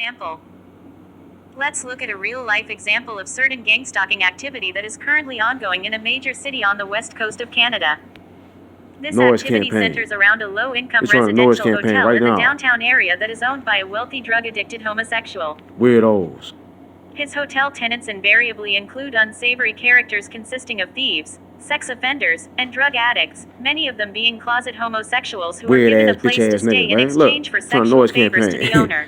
Example. Let's look at a real-life example of certain gangstalking activity that is currently ongoing in a major city on the west coast of Canada. This Noise activity campaign. centers around a low-income It's running a noise residential campaign hotel right in the now. downtown area that is owned by a wealthy drug-addicted homosexual. Weirdos. His hotel tenants invariably include unsavory characters consisting of thieves, sex offenders, and drug addicts, many of them being closet homosexuals who are Weird given a ass, place bitch to ass stay niggas, in man. Look, exchange for it's on a sexual noise favors to the campaign. owner.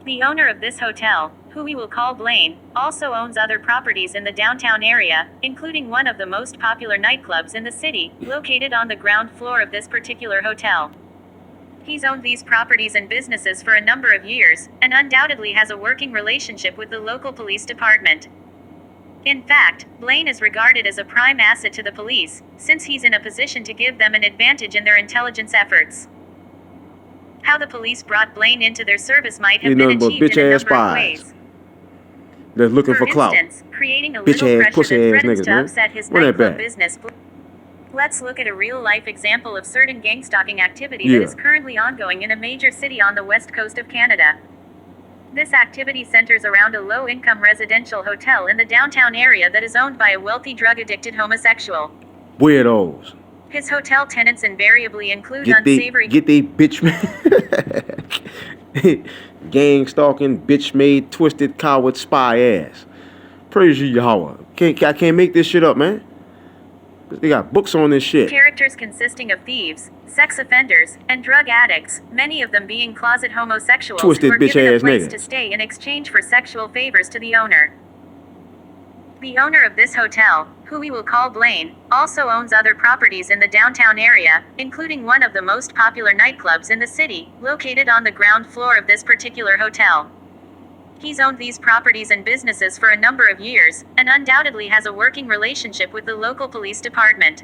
The owner of this hotel, who we will call Blaine, also owns other properties in the downtown area, including one of the most popular nightclubs in the city, located on the ground floor of this particular hotel. He's owned these properties and businesses for a number of years, and undoubtedly has a working relationship with the local police department. In fact, Blaine is regarded as a prime asset to the police, since he's in a position to give them an advantage in their intelligence efforts. How the police brought Blaine into their service might have been achieved in a number of ways. That's looking For for clout. instance, creating a Bitch little ass, pressure pussy that ass threatens niggas, to man. upset his Run that nightclub back. business. Let's look at a real-life example of certain gangstalking activity Yeah. that is currently ongoing in a major city on the west coast of Canada. This activity centers around a low-income residential hotel in the downtown area that is owned by a wealthy drug-addicted homosexual. Weirdos. His hotel tenants invariably include Get unsavory they bitch gang stalking, bitch made, twisted, coward, spy ass. Praise you, Yahweh. I can't make this shit up, man. They got books on this shit. characters consisting of thieves, sex offenders, and drug addicts, many of them being closet homosexuals Twisted who are given a bitch-ass place niggas. to stay in exchange for sexual favors to the owner. The owner of this hotel, who we will call Blaine, also owns other properties in the downtown area, including one of the most popular nightclubs in the city, located on the ground floor of this particular hotel. He's owned these properties and businesses for a number of years, and undoubtedly has a working relationship with the local police department.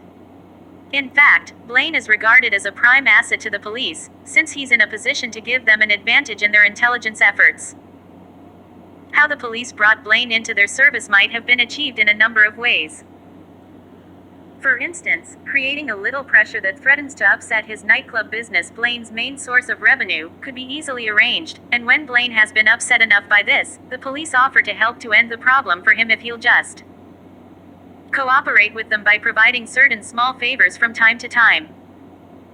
In fact, Blaine is regarded as a prime asset to the police, since he's in a position to give them an advantage in their intelligence efforts. How the police brought Blaine into their service might have been achieved in a number of ways. For instance, creating a little pressure that threatens to upset his nightclub business, Blaine's main source of revenue, could be easily arranged, and when Blaine has been upset enough by this, the police offer to help to end the problem for him if he'll just cooperate with them by providing certain small favors from time to time.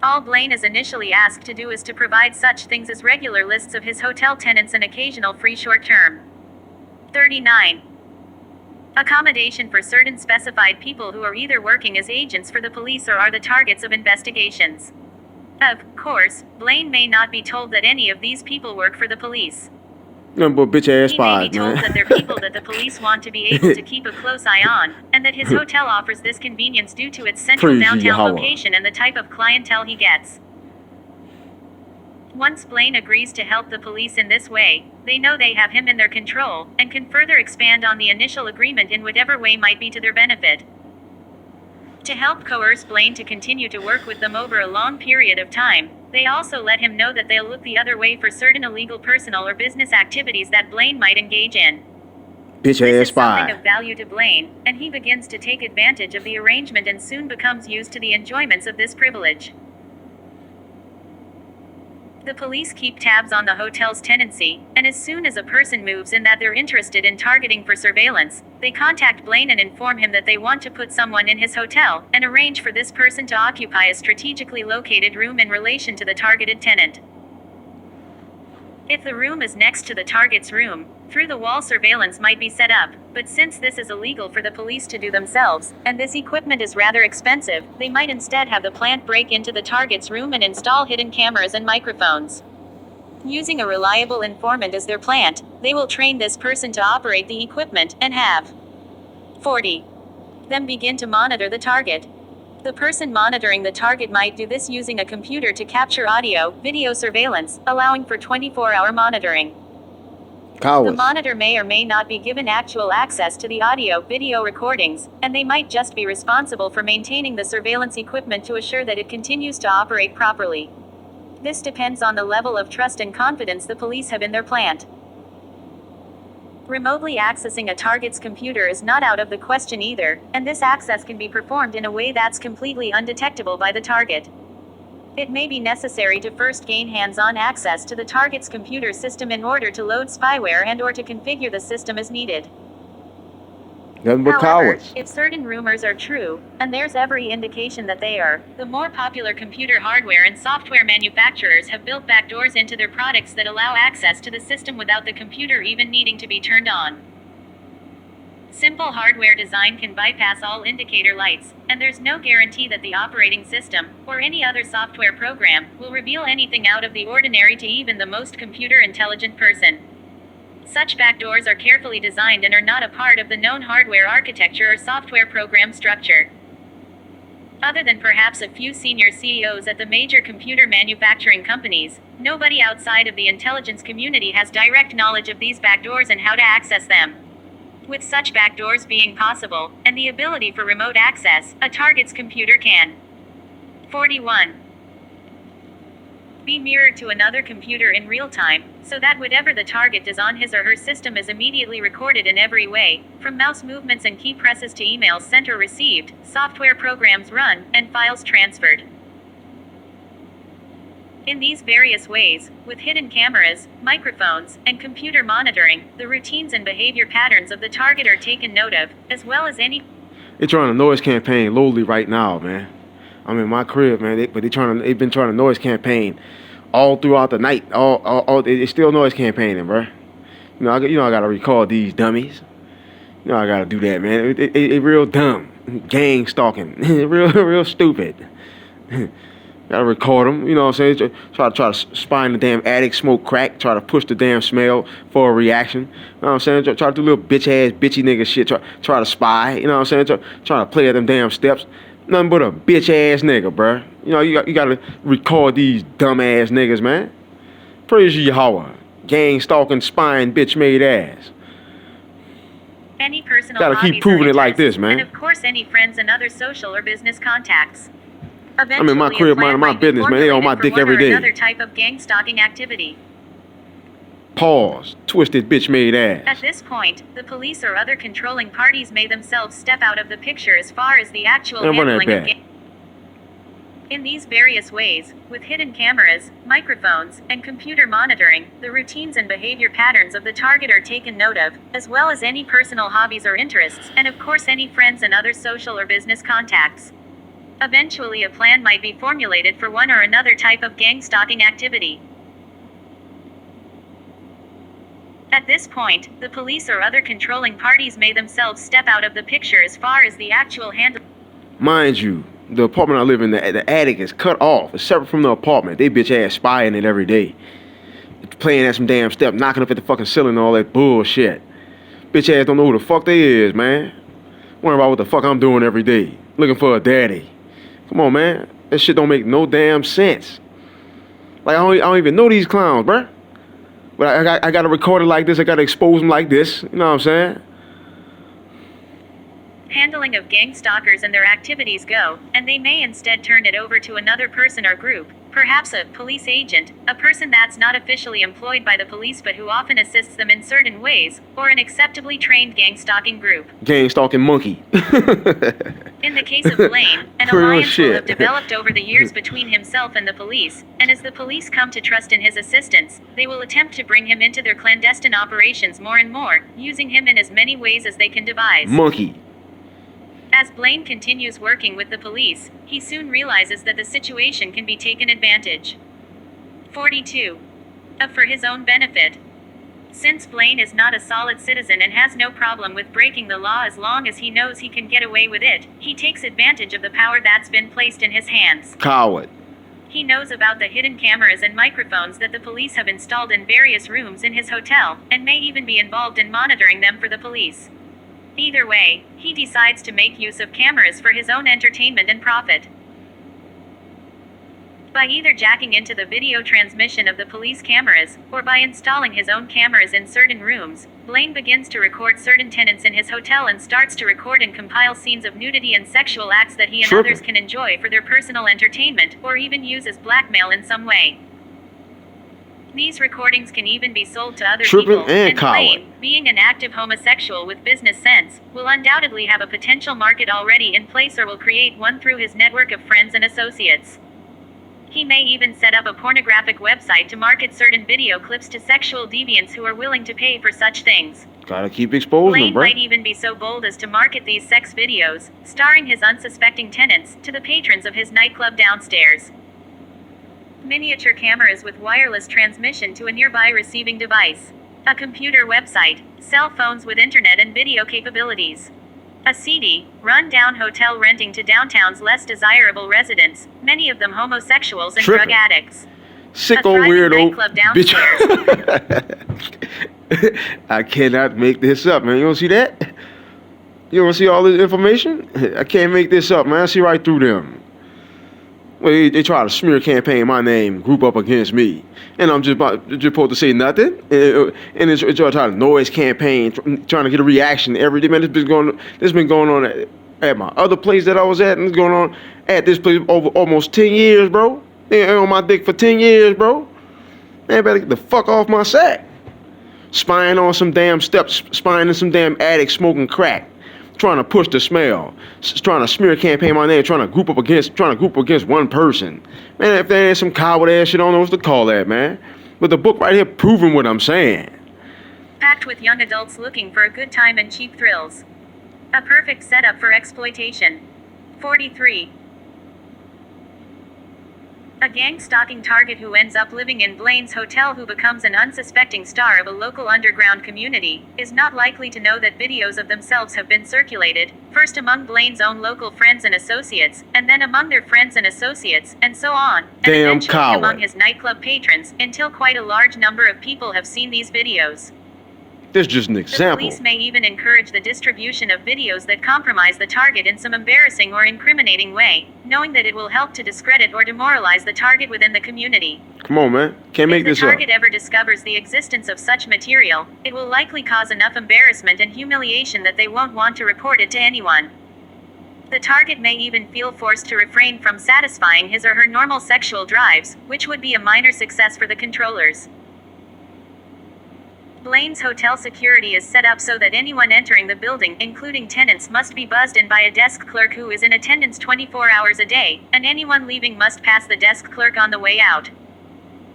All Blaine is initially asked to do is to provide such things as regular lists of his hotel tenants and occasional free short-term 39. Accommodation for certain specified people who are either working as agents for the police or are the targets of investigations. Of course, Blaine may not be told that any of these people work for the police. Number of bitch ass He may spies, be told man. that they're people that the police want to be able to keep a close eye on, and that his hotel offers this convenience due to its central Praise ye downtown Yahweh. location and the type of clientele he gets. Once Blaine agrees to help the police in this way, they know they have him in their control, and can further expand on the initial agreement in whatever way might be to their benefit. To help coerce Blaine to continue to work with them over a long period of time, they also let him know that they'll look the other way for certain illegal personal or business activities that Blaine might engage in. Bitch This ass is something spy. of value to Blaine, and he begins to take advantage of the arrangement and soon becomes used to the enjoyments of this privilege. The police keep tabs on the hotel's tenancy, and as soon as a person moves in that they're interested in targeting for surveillance, they contact Blaine and inform him that they want to put someone in his hotel, and arrange for this person to occupy a strategically located room in relation to the targeted tenant. If the room is next to the target's room, through-the-wall surveillance might be set up, but since this is illegal for the police to do themselves, and this equipment is rather expensive, they might instead have the plant break into the target's room and install hidden cameras and microphones. Using a reliable informant as their plant, they will train this person to operate the equipment, and have 40. Them begin to monitor the target. The person monitoring the target might do this using a computer to capture audio, video surveillance, allowing for 24-hour monitoring. The Cowards. monitor may or may not be given actual access to the audio, video recordings, and they might just be responsible for maintaining the surveillance equipment to assure that it continues to operate properly. This depends on the level of trust and confidence the police have in their plant. Remotely accessing a target's computer is not out of the question either, and this access can be performed in a way that's completely undetectable by the target. It may be necessary to first gain hands-on access to the target's computer system in order to load spyware and/or to configure the system as needed. Nothing but However, cowards. if certain rumors are true, and there's every indication that they are, the more popular computer hardware and software manufacturers have built backdoors into their products that allow access to the system without the computer even needing to be turned on. Simple hardware design can bypass all indicator lights, and there's no guarantee that the operating system, or any other software program, will reveal anything out of the ordinary to even the most computer intelligent person. Such backdoors are carefully designed and are not a part of the known hardware architecture or software program structure. Other than perhaps a few senior CEOs at the major computer manufacturing companies, nobody outside of the intelligence community has direct knowledge of these backdoors and how to access them. With such backdoors being possible, and the ability for remote access, a target's computer can 41. Be mirrored to another computer in real time, so that whatever the target does on his or her system is immediately recorded in every way, from mouse movements and key presses to emails sent or received, software programs run, and files transferred. In these various ways, with hidden cameras, microphones, and computer monitoring, the routines and behavior patterns of the target are taken note of, as well as any... They're trying to noise campaign lowly right now, man. I'm in my crib, man. They've been trying to noise campaign all throughout the night. It's still noise campaigning, bro. I gotta record these dummies. I gotta do that, man. It real dumb. Gang stalking. real stupid. Gotta record them, you know what I'm saying? Try to spy in the damn attic, smoke crack, try to push the damn smell for a reaction. You know what I'm saying? Try to do little bitchy nigga shit. Try to spy, you know what I'm saying? Try to play at them damn steps. Nothing but a bitch ass nigga, bruh. You gotta record these dumb ass niggas, man. Praise Yahweh. Gang stalking, spying, bitch made ass. Any personal Gotta keep proving it like this, man. And of course any friends and other social or business contacts. I'm in my crib minding my business, man. They on my dick every day. Another type of gang stalking activity. Pause. Twisted bitch made ass. At this point, the police or other controlling parties may themselves step out of the picture as far as the actual handling of gang. In these various ways, with hidden cameras, microphones, and computer monitoring, the routines and behavior patterns of the target are taken note of, as well as any personal hobbies or interests, and of course any friends and other social or business contacts. Eventually a plan might be formulated for one or another type of gang stalking activity. At this point, the police or other controlling parties may themselves step out of the picture as far as the actual handling. Mind you, the apartment I live in, the attic is cut off. It's separate from the apartment. They bitch ass spying it every day. Playing at some damn step, knocking up at the fucking ceiling and all that bullshit. Bitch ass don't know who the fuck they is, man. Worrying about what the fuck I'm doing every day. Looking for a daddy. Come on, man. That shit don't make no damn sense. Like, I don't even know these clowns, bruh. But I gotta record it like this. I gotta expose them like this. You know what I'm saying? Handling of gang stalkers and their activities go, and they may instead turn it over to another person or group, perhaps a police agent, a person that's not officially employed by the police but who often assists them in certain ways, or an acceptably trained gang stalking group. Gang stalking monkey. In the case of Blaine, an alliance will have developed over the years between himself and the police, and as the police come to trust in his assistance, they will attempt to bring him into their clandestine operations more and more, using him in as many ways as they can devise. Monkey. As Blaine continues working with the police, he soon realizes that the situation can be taken advantage. 42. For his own benefit. Since Blaine is not a solid citizen and has no problem with breaking the law as long as he knows he can get away with it, he takes advantage of the power that's been placed in his hands. Coward. He knows about the hidden cameras and microphones that the police have installed in various rooms in his hotel, and may even be involved in monitoring them for the police. Either way, he decides to make use of cameras for his own entertainment and profit. By either jacking into the video transmission of the police cameras, or by installing his own cameras in certain rooms, Blaine begins to record certain tenants in his hotel and starts to record and compile scenes of nudity and sexual acts that he and others can enjoy for their personal entertainment, or even use as blackmail in some way. These recordings can even be sold to other people, and Blaine, being an active homosexual with business sense, will undoubtedly have a potential market already in place or will create one through his network of friends and associates. He may even set up a pornographic website to market certain video clips to sexual deviants who are willing to pay for such things. Gotta keep exposing them, Blaine bro. might even be so bold as to market these sex videos, starring his unsuspecting tenants, to the patrons of his nightclub downstairs. Miniature cameras with wireless transmission to a nearby receiving device. A computer website, cell phones with internet and video capabilities. A seedy, run-down hotel renting to downtown's less desirable residents, many of them homosexuals and drug addicts. Sicko A thriving weirdo nightclub downstairs. bitch. I cannot make this up, man. You don't see that? You don't see all this information? I can't make this up, man. I see right through them. Well, they try to smear campaign my name, group up against me, and I'm just supposed to say nothing, and it's trying to noise campaign, trying to get a reaction every day. Man, this been going on at my other place that I was at, and it's going on at this place over almost 10 years, bro. They on my dick for 10 years, bro. Man, better get the fuck off my sack. Spying on some damn steps, spying in some damn attic, smoking crack. Trying to push the smell, trying to smear campaign my name, trying to group up against one person. Man, if there ain't some coward ass shit, I don't know what to call that, man. But the book right here proving what I'm saying. Packed with young adults looking for a good time and cheap thrills. A perfect setup for exploitation. 43. A gang-stalking target who ends up living in Blaine's hotel, who becomes an unsuspecting star of a local underground community, is not likely to know that videos of themselves have been circulated, first among Blaine's own local friends and associates, and then among their friends and associates, and so on, and Damn eventually coward. among his nightclub patrons, until quite a large number of people have seen these videos. This is just an The example. police may even encourage the distribution of videos that compromise the target in some embarrassing or incriminating way, knowing that it will help to discredit or demoralize the target within the community. Come on, man. Can't make If the this up. target ever discovers the existence of such material, it will likely cause enough embarrassment and humiliation that they won't want to report it to anyone. The target may even feel forced to refrain from satisfying his or her normal sexual drives, which would be a minor success for the controllers. Blaine's hotel security is set up so that anyone entering the building, including tenants, must be buzzed in by a desk clerk who is in attendance 24 hours a day, and anyone leaving must pass the desk clerk on the way out.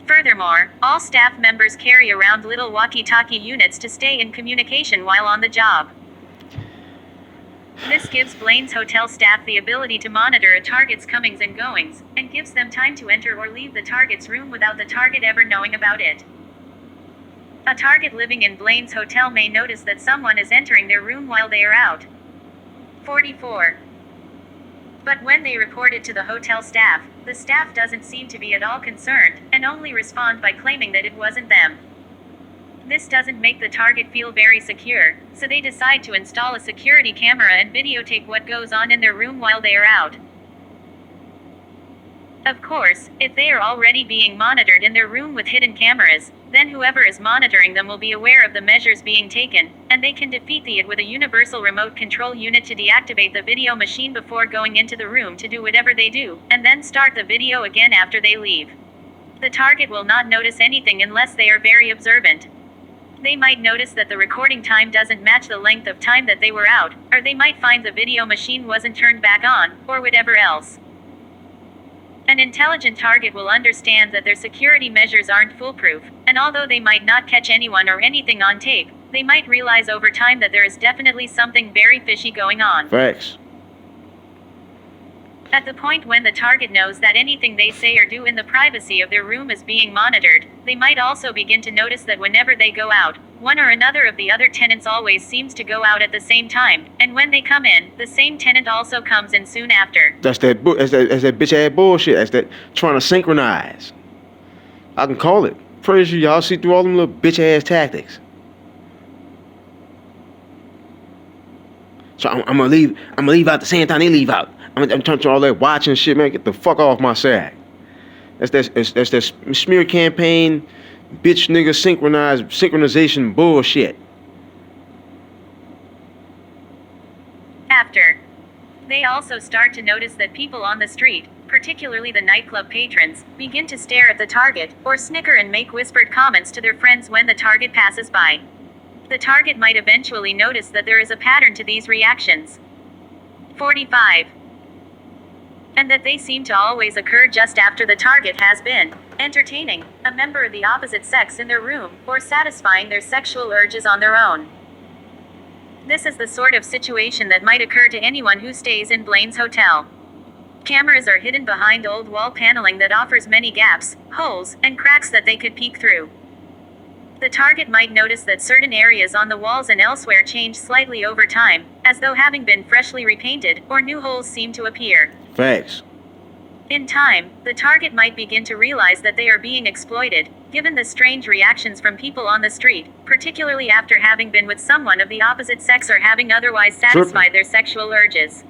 Furthermore, all staff members carry around little walkie-talkie units to stay in communication while on the job. This gives Blaine's hotel staff the ability to monitor a target's comings and goings, and gives them time to enter or leave the target's room without the target ever knowing about it. A target living in Blaine's hotel may notice that someone is entering their room while they are out. 44. But when they report it to the hotel staff, the staff doesn't seem to be at all concerned, and only respond by claiming that it wasn't them. This doesn't make the target feel very secure, so they decide to install a security camera and videotape what goes on in their room while they are out. Of course, if they are already being monitored in their room with hidden cameras, then whoever is monitoring them will be aware of the measures being taken, and they can defeat it with a universal remote control unit to deactivate the video machine before going into the room to do whatever they do, and then start the video again after they leave. The target will not notice anything unless they are very observant. They might notice that the recording time doesn't match the length of time that they were out, or they might find the video machine wasn't turned back on, or whatever else. An intelligent target will understand that their security measures aren't foolproof, and although they might not catch anyone or anything on tape, they might realize over time that there is definitely something very fishy going on. Facts. At the point when the target knows that anything they say or do in the privacy of their room is being monitored, they might also begin to notice that whenever they go out, one or another of the other tenants always seems to go out at the same time, and when they come in, the same tenant also comes in soon after. That's that bitch ass bullshit. That's that trying to synchronize. I can call it. Pretty sure y'all see through all them little bitch ass tactics. So I'm gonna leave out the same time they leave out. I'm turning all that watching shit, man. Get the fuck off my sack. That's that smear campaign, bitch nigga synchronization bullshit. After. They also start to notice that people on the street, particularly the nightclub patrons, begin to stare at the target, or snicker and make whispered comments to their friends when the target passes by. The target might eventually notice that there is a pattern to these reactions. 45. and that they seem to always occur just after the target has been entertaining a member of the opposite sex in their room, or satisfying their sexual urges on their own. This is the sort of situation that might occur to anyone who stays in Blaine's hotel. Cameras are hidden behind old wall paneling that offers many gaps, holes, and cracks that they could peek through. The target might notice that certain areas on the walls and elsewhere change slightly over time, as though having been freshly repainted, or new holes seem to appear. Facts. In time, the target might begin to realize that they are being exploited, given the strange reactions from people on the street, particularly after having been with someone of the opposite sex or having otherwise satisfied their sexual urges.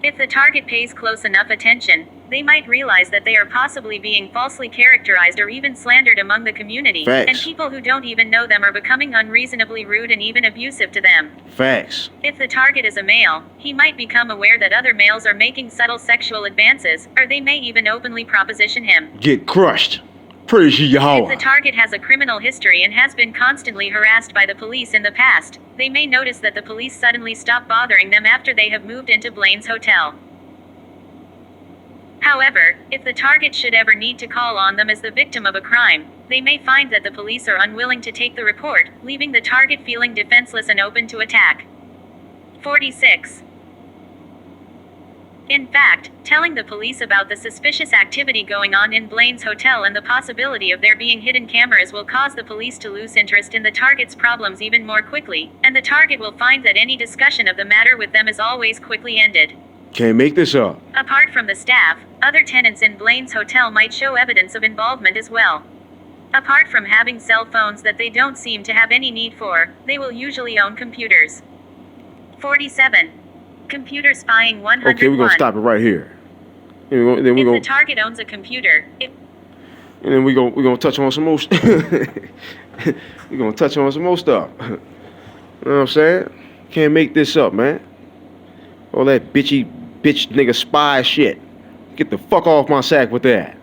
If the target pays close enough attention, they might realize that they are possibly being falsely characterized or even slandered among the community, Facts. and people who don't even know them are becoming unreasonably rude and even abusive to them. Facts. If the target is a male, he might become aware that other males are making subtle sexual advances, or they may even openly proposition him. Get crushed. Praise ye If the Yahweh. target has a criminal history and has been constantly harassed by the police in the past, they may notice that the police suddenly stop bothering them after they have moved into Blaine's hotel. However, if the target should ever need to call on them as the victim of a crime, they may find that the police are unwilling to take the report, leaving the target feeling defenseless and open to attack. 46. In fact, telling the police about the suspicious activity going on in Blaine's hotel and the possibility of there being hidden cameras will cause the police to lose interest in the target's problems even more quickly, and the target will find that any discussion of the matter with them is always quickly ended. Can't make this up. Apart from the staff, other tenants in Blaine's hotel might show evidence of involvement as well. Apart from having cell phones that they don't seem to have any need for, they will usually own computers. 47. Computer spying 101. Okay, we're gonna stop it right here. And then If we're the target owns a computer, gonna touch on some more. We're gonna touch on some more stuff. You know what I'm saying? Can't make this up, man. All that bitch nigga spy shit. Get the fuck off my sack with that.